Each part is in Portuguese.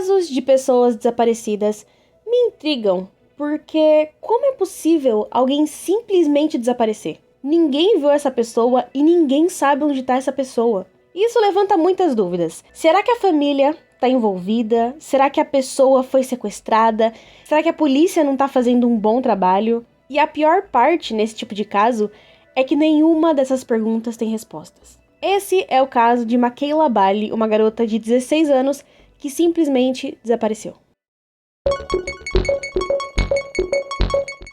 Casos de pessoas desaparecidas me intrigam, porque como é possível alguém simplesmente desaparecer? Ninguém viu essa pessoa e ninguém sabe onde está essa pessoa. Isso levanta muitas dúvidas. Será que a família está envolvida? Será que a pessoa foi sequestrada? Será que a polícia não está fazendo um bom trabalho? E a pior parte nesse tipo de caso é que nenhuma dessas perguntas tem respostas. Esse é o caso de Makayla Bali, uma garota de 16 anos que simplesmente desapareceu.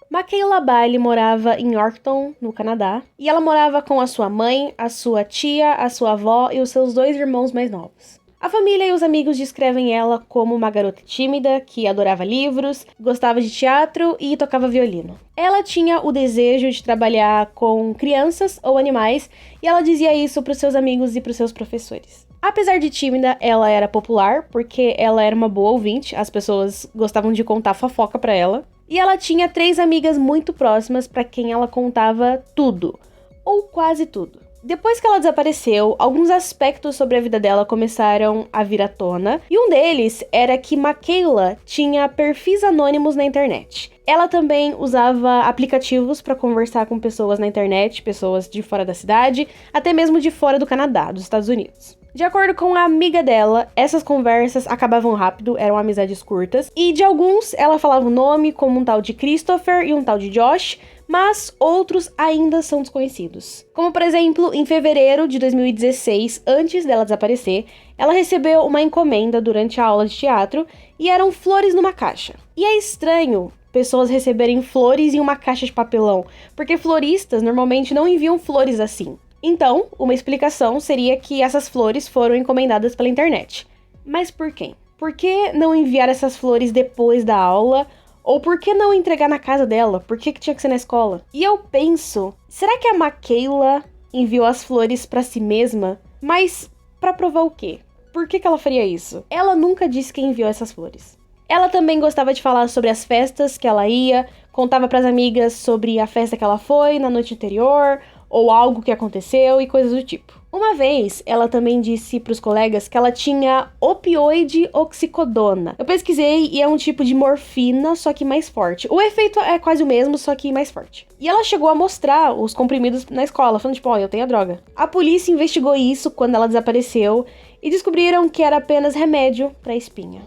Makayla Bali morava em Yorkton, no Canadá, e ela morava com a sua mãe, a sua tia, a sua avó e os seus 2 irmãos mais novos. A família e os amigos descrevem ela como uma garota tímida, que adorava livros, gostava de teatro e tocava violino. Ela tinha o desejo de trabalhar com crianças ou animais, e ela dizia isso para os seus amigos e para os seus professores. Apesar de tímida, ela era popular, porque ela era uma boa ouvinte, as pessoas gostavam de contar fofoca pra ela. E ela tinha 3 amigas muito próximas para quem ela contava tudo, ou quase tudo. Depois que ela desapareceu, alguns aspectos sobre a vida dela começaram a vir à tona, e um deles era que Makayla tinha perfis anônimos na internet. Ela também usava aplicativos para conversar com pessoas na internet, pessoas de fora da cidade, até mesmo de fora do Canadá, dos Estados Unidos. De acordo com a amiga dela, essas conversas acabavam rápido, eram amizades curtas, e de alguns ela falava o nome, como um tal de Christopher e um tal de Josh, mas outros ainda são desconhecidos. Como, por exemplo, em fevereiro de 2016, antes dela desaparecer, ela recebeu uma encomenda durante a aula de teatro e eram flores numa caixa. E é estranho pessoas receberem flores em uma caixa de papelão, porque floristas normalmente não enviam flores assim. Então, uma explicação seria que essas flores foram encomendadas pela internet. Mas por quem? Por que não enviar essas flores depois da aula? Ou por que não entregar na casa dela? Por que tinha que ser na escola? E eu penso, será que a Makayla enviou as flores pra si mesma? Mas pra provar o quê? Por que ela faria isso? Ela nunca disse quem enviou essas flores. Ela também gostava de falar sobre as festas que ela ia, contava pras amigas sobre a festa que ela foi na noite anterior, ou algo que aconteceu e coisas do tipo. Uma vez, ela também disse pros colegas que ela tinha opioide oxicodona. Eu pesquisei e é um tipo de morfina, só que mais forte. O efeito é quase o mesmo, só que mais forte. E ela chegou a mostrar os comprimidos na escola, falando tipo, eu tenho a droga. A polícia investigou isso quando ela desapareceu e descobriram que era apenas remédio pra espinha.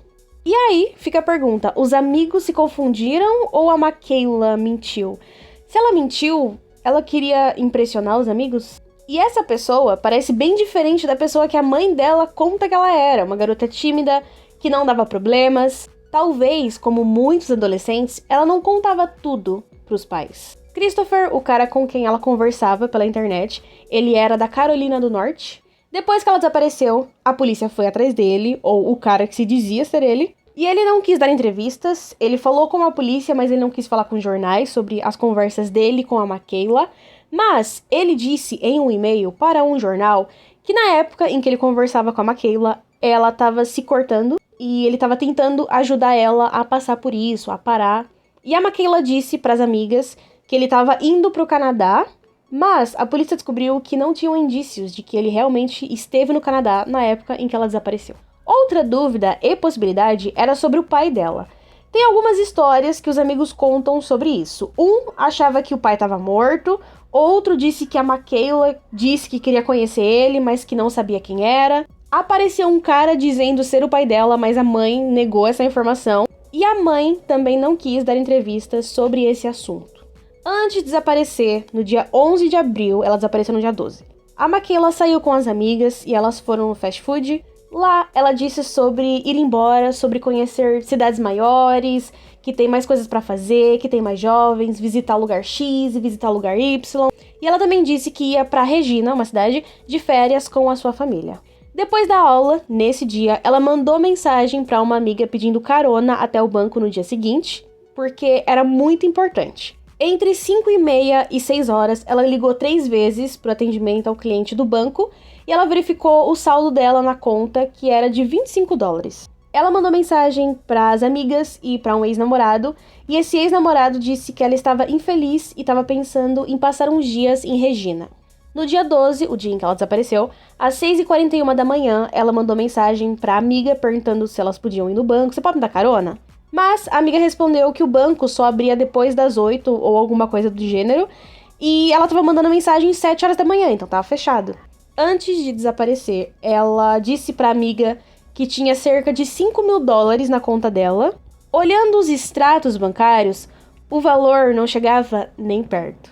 E aí, fica a pergunta, os amigos se confundiram ou a Makayla mentiu? Se ela mentiu, ela queria impressionar os amigos? E essa pessoa parece bem diferente da pessoa que a mãe dela conta que ela era. Uma garota tímida, que não dava problemas. Talvez, como muitos adolescentes, ela não contava tudo pros pais. Christopher, o cara com quem ela conversava pela internet, ele era da Carolina do Norte. Depois que ela desapareceu, a polícia foi atrás dele, ou o cara que se dizia ser ele. E ele não quis dar entrevistas, ele falou com a polícia, mas ele não quis falar com jornais sobre as conversas dele com a Makayla. Mas ele disse em um e-mail para um jornal que na época em que ele conversava com a Makayla, ela estava se cortando e ele estava tentando ajudar ela a passar por isso, a parar. E a Makayla disse para as amigas que ele estava indo para o Canadá, mas a polícia descobriu que não tinham indícios de que ele realmente esteve no Canadá na época em que ela desapareceu. Outra dúvida e possibilidade era sobre o pai dela. Tem algumas histórias que os amigos contam sobre isso. Um achava que o pai estava morto, outro disse que a Makayla disse que queria conhecer ele, mas que não sabia quem era. Apareceu um cara dizendo ser o pai dela, mas a mãe negou essa informação. E a mãe também não quis dar entrevistas sobre esse assunto. Antes de desaparecer, no dia 11 de abril, ela desapareceu no dia 12. A Makayla saiu com as amigas e elas foram no fast food. Lá, ela disse sobre ir embora, sobre conhecer cidades maiores, que tem mais coisas pra fazer, que tem mais jovens, visitar lugar X e visitar lugar Y. E ela também disse que ia pra Regina, uma cidade, de férias com a sua família. Depois da aula, nesse dia, ela mandou mensagem pra uma amiga pedindo carona até o banco no dia seguinte, porque era muito importante. Entre 5h30 e 6 horas, ela ligou 3 vezes pro atendimento ao cliente do banco e ela verificou o saldo dela na conta, que era de $25. Ela mandou mensagem para as amigas e para um ex-namorado, e esse ex-namorado disse que ela estava infeliz e estava pensando em passar uns dias em Regina. No dia 12, o dia em que ela desapareceu, às 6h41 da manhã, ela mandou mensagem pra amiga perguntando se elas podiam ir no banco. Você pode me dar carona? Mas a amiga respondeu que o banco só abria depois das 8 ou alguma coisa do gênero. E ela tava mandando mensagem às 7 horas da manhã, então tava fechado. Antes de desaparecer, ela disse pra amiga que tinha cerca de $5.000 na conta dela. Olhando os extratos bancários, o valor não chegava nem perto.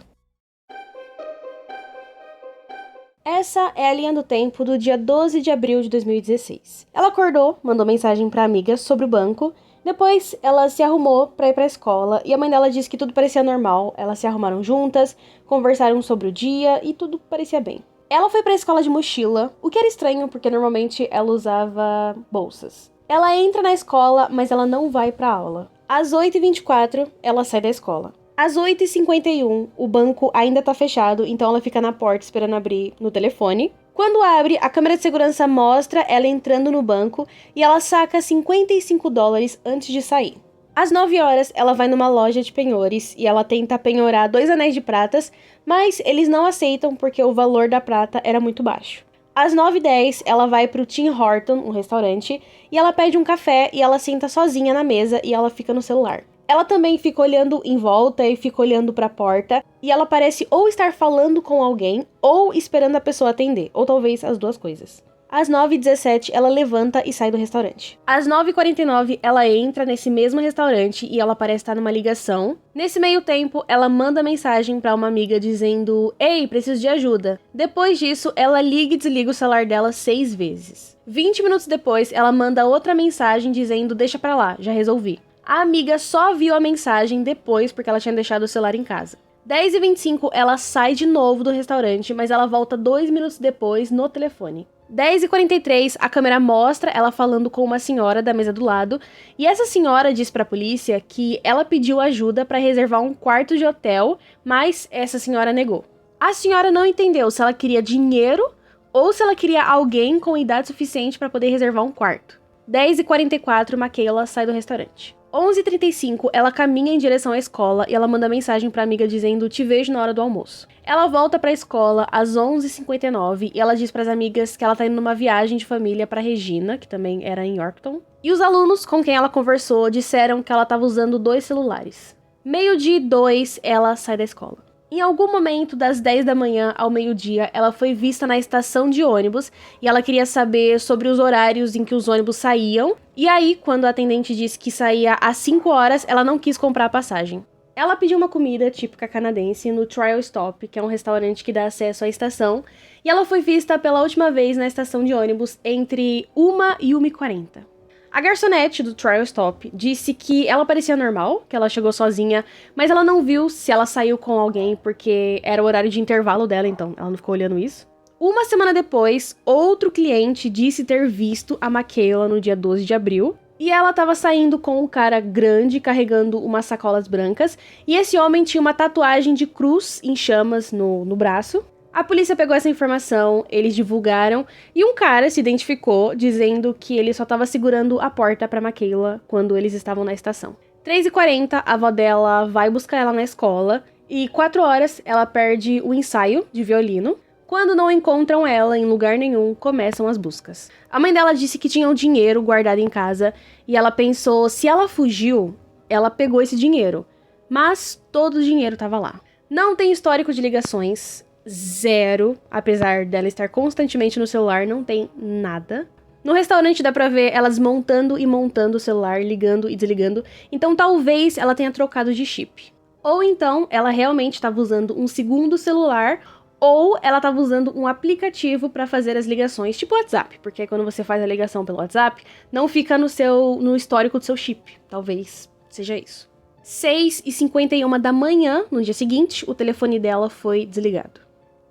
Essa é a linha do tempo do dia 12 de abril de 2016. Ela acordou, mandou mensagem pra amiga sobre o banco. Depois, ela se arrumou pra ir pra escola e a mãe dela disse que tudo parecia normal. Elas se arrumaram juntas, conversaram sobre o dia e tudo parecia bem. Ela foi pra escola de mochila, o que era estranho porque normalmente ela usava bolsas. Ela entra na escola, mas ela não vai pra aula. Às 8h24, ela sai da escola. Às 8h51, o banco ainda tá fechado, então ela fica na porta esperando abrir no telefone. Quando abre, a câmera de segurança mostra ela entrando no banco e ela saca $55 antes de sair. Às 9 horas, ela vai numa loja de penhores e ela tenta penhorar 2 anéis de pratas, mas eles não aceitam porque o valor da prata era muito baixo. Às 9h10, ela vai pro Tim Horton, um restaurante, e ela pede um café e ela senta sozinha na mesa e ela fica no celular. Ela também fica olhando em volta e fica olhando pra porta, e ela parece ou estar falando com alguém ou esperando a pessoa atender, ou talvez as duas coisas. Às 9h17, ela levanta e sai do restaurante. Às 9h49, ela entra nesse mesmo restaurante e ela parece estar numa ligação. Nesse meio tempo, ela manda mensagem pra uma amiga dizendo: "Ei, preciso de ajuda." Depois disso, ela liga e desliga o celular dela 6 vezes. 20 minutos depois, ela manda outra mensagem dizendo: "Deixa pra lá, já resolvi." A amiga só viu a mensagem depois porque ela tinha deixado o celular em casa. 10h25, ela sai de novo do restaurante, mas ela volta 2 minutos depois no telefone. 10h43, a câmera mostra ela falando com uma senhora da mesa do lado, e essa senhora diz pra polícia que ela pediu ajuda pra reservar um quarto de hotel, mas essa senhora negou. A senhora não entendeu se ela queria dinheiro ou se ela queria alguém com idade suficiente pra poder reservar um quarto. 10h44, Michaela sai do restaurante. 11h35, ela caminha em direção à escola e ela manda mensagem pra amiga dizendo: "Te vejo na hora do almoço." Ela volta pra escola às 11h59 e ela diz pras amigas que ela tá indo numa viagem de família pra Regina, que também era em Yorkton. E os alunos com quem ela conversou disseram que ela tava usando 2 celulares. 12h02, ela sai da escola. Em algum momento, das 10 da manhã ao meio-dia, ela foi vista na estação de ônibus e ela queria saber sobre os horários em que os ônibus saíam. E aí, quando a atendente disse que saía às 5 horas, ela não quis comprar a passagem. Ela pediu uma comida típica canadense no Trial Stop, que é um restaurante que dá acesso à estação, e ela foi vista pela última vez na estação de ônibus entre 1 e 1h40. A garçonete do Trial Stop disse que ela parecia normal, que ela chegou sozinha, mas ela não viu se ela saiu com alguém porque era o horário de intervalo dela, então ela não ficou olhando isso. Uma semana depois, outro cliente disse ter visto a Michaela no dia 12 de abril, e ela estava saindo com um cara grande carregando umas sacolas brancas, e esse homem tinha uma tatuagem de cruz em chamas no braço. A polícia pegou essa informação, eles divulgaram, e um cara se identificou dizendo que ele só estava segurando a porta para Michaela quando eles estavam na estação. 3h40, a avó dela vai buscar ela na escola, e 4 horas ela perde o ensaio de violino. Quando não encontram ela em lugar nenhum, começam as buscas. A mãe dela disse que tinha um dinheiro guardado em casa, e ela pensou, se ela fugiu, ela pegou esse dinheiro. Mas todo o dinheiro estava lá. Não tem histórico de ligações, 0, apesar dela estar constantemente no celular, não tem nada. No restaurante dá pra ver ela desmontando e montando o celular, ligando e desligando, então talvez ela tenha trocado de chip. Ou então ela realmente estava usando um segundo celular, ou ela estava usando um aplicativo para fazer as ligações, tipo WhatsApp, porque quando você faz a ligação pelo WhatsApp, não fica no histórico do seu chip. Talvez seja isso. 6h51 da manhã, no dia seguinte, o telefone dela foi desligado.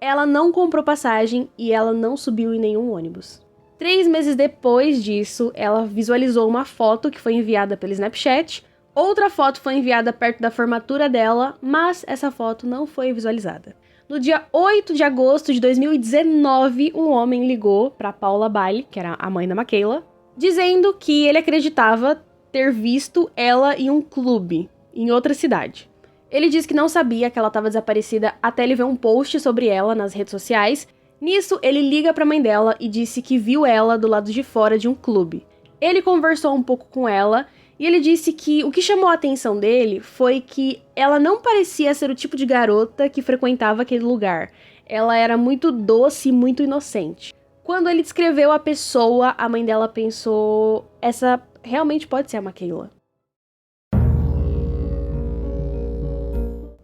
Ela não comprou passagem e ela não subiu em nenhum ônibus. 3 meses depois disso, ela visualizou uma foto que foi enviada pelo Snapchat. Outra foto foi enviada perto da formatura dela, mas essa foto não foi visualizada. No dia 8 de agosto de 2019, um homem ligou para Paula Bailey, que era a mãe da Michaela, dizendo que ele acreditava ter visto ela em um clube, em outra cidade. Ele diz que não sabia que ela estava desaparecida até ele ver um post sobre ela nas redes sociais. Nisso, ele liga para a mãe dela e disse que viu ela do lado de fora de um clube. Ele conversou um pouco com ela e ele disse que o que chamou a atenção dele foi que ela não parecia ser o tipo de garota que frequentava aquele lugar. Ela era muito doce e muito inocente. Quando ele descreveu a pessoa, a mãe dela pensou: essa realmente pode ser a Makayla.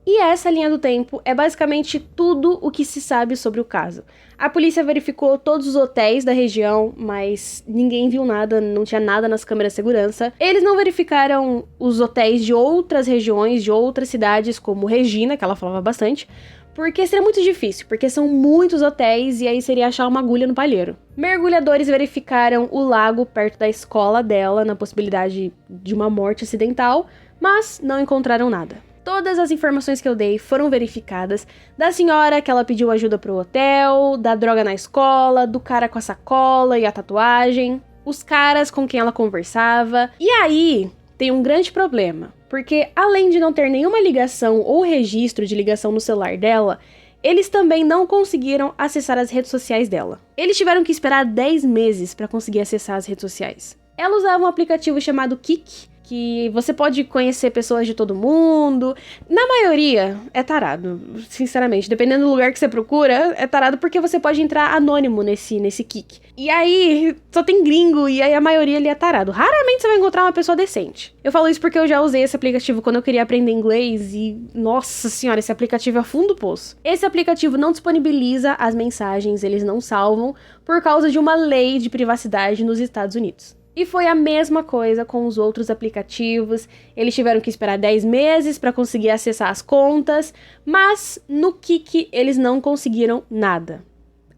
E essa linha do tempo é basicamente tudo o que se sabe sobre o caso. A polícia verificou todos os hotéis da região, mas ninguém viu nada, não tinha nada nas câmeras de segurança. Eles não verificaram os hotéis de outras regiões, de outras cidades, como Regina, que ela falava bastante, porque seria muito difícil, porque são muitos hotéis e aí seria achar uma agulha no palheiro. Mergulhadores verificaram o lago perto da escola dela, na possibilidade de uma morte acidental, mas não encontraram nada. Todas as informações que eu dei foram verificadas, da senhora que ela pediu ajuda pro hotel, da droga na escola, do cara com a sacola e a tatuagem, os caras com quem ela conversava. E aí, tem um grande problema, porque além de não ter nenhuma ligação ou registro de ligação no celular dela, eles também não conseguiram acessar as redes sociais dela. Eles tiveram que esperar 10 meses para conseguir acessar as redes sociais. Ela usava um aplicativo chamado Kik, que você pode conhecer pessoas de todo mundo. Na maioria, é tarado, sinceramente. Dependendo do lugar que você procura, é tarado porque você pode entrar anônimo nesse Kik. E aí, só tem gringo, e aí a maioria ali é tarado. Raramente você vai encontrar uma pessoa decente. Eu falo isso porque eu já usei esse aplicativo quando eu queria aprender inglês e, nossa senhora, esse aplicativo é fundo do poço. Esse aplicativo não disponibiliza as mensagens, eles não salvam, por causa de uma lei de privacidade nos Estados Unidos. E foi a mesma coisa com os outros aplicativos. Eles tiveram que esperar 10 meses para conseguir acessar as contas, mas no Kik eles não conseguiram nada.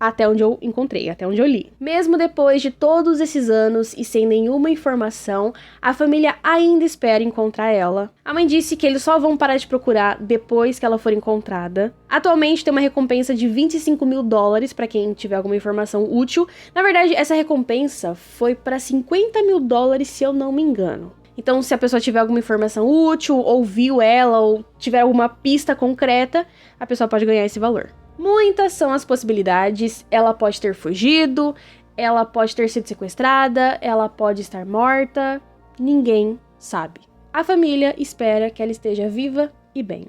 Até onde eu encontrei, até onde eu li. Mesmo depois de todos esses anos e sem nenhuma informação, a família ainda espera encontrar ela. A mãe disse que eles só vão parar de procurar depois que ela for encontrada. Atualmente tem uma recompensa de $25 mil para quem tiver alguma informação útil. Na verdade, essa recompensa foi para $50 mil, se eu não me engano. Então, se a pessoa tiver alguma informação útil, ou viu ela, ou tiver alguma pista concreta, a pessoa pode ganhar esse valor. Muitas são as possibilidades. Ela pode ter fugido, ela pode ter sido sequestrada, ela pode estar morta. Ninguém sabe. A família espera que ela esteja viva e bem.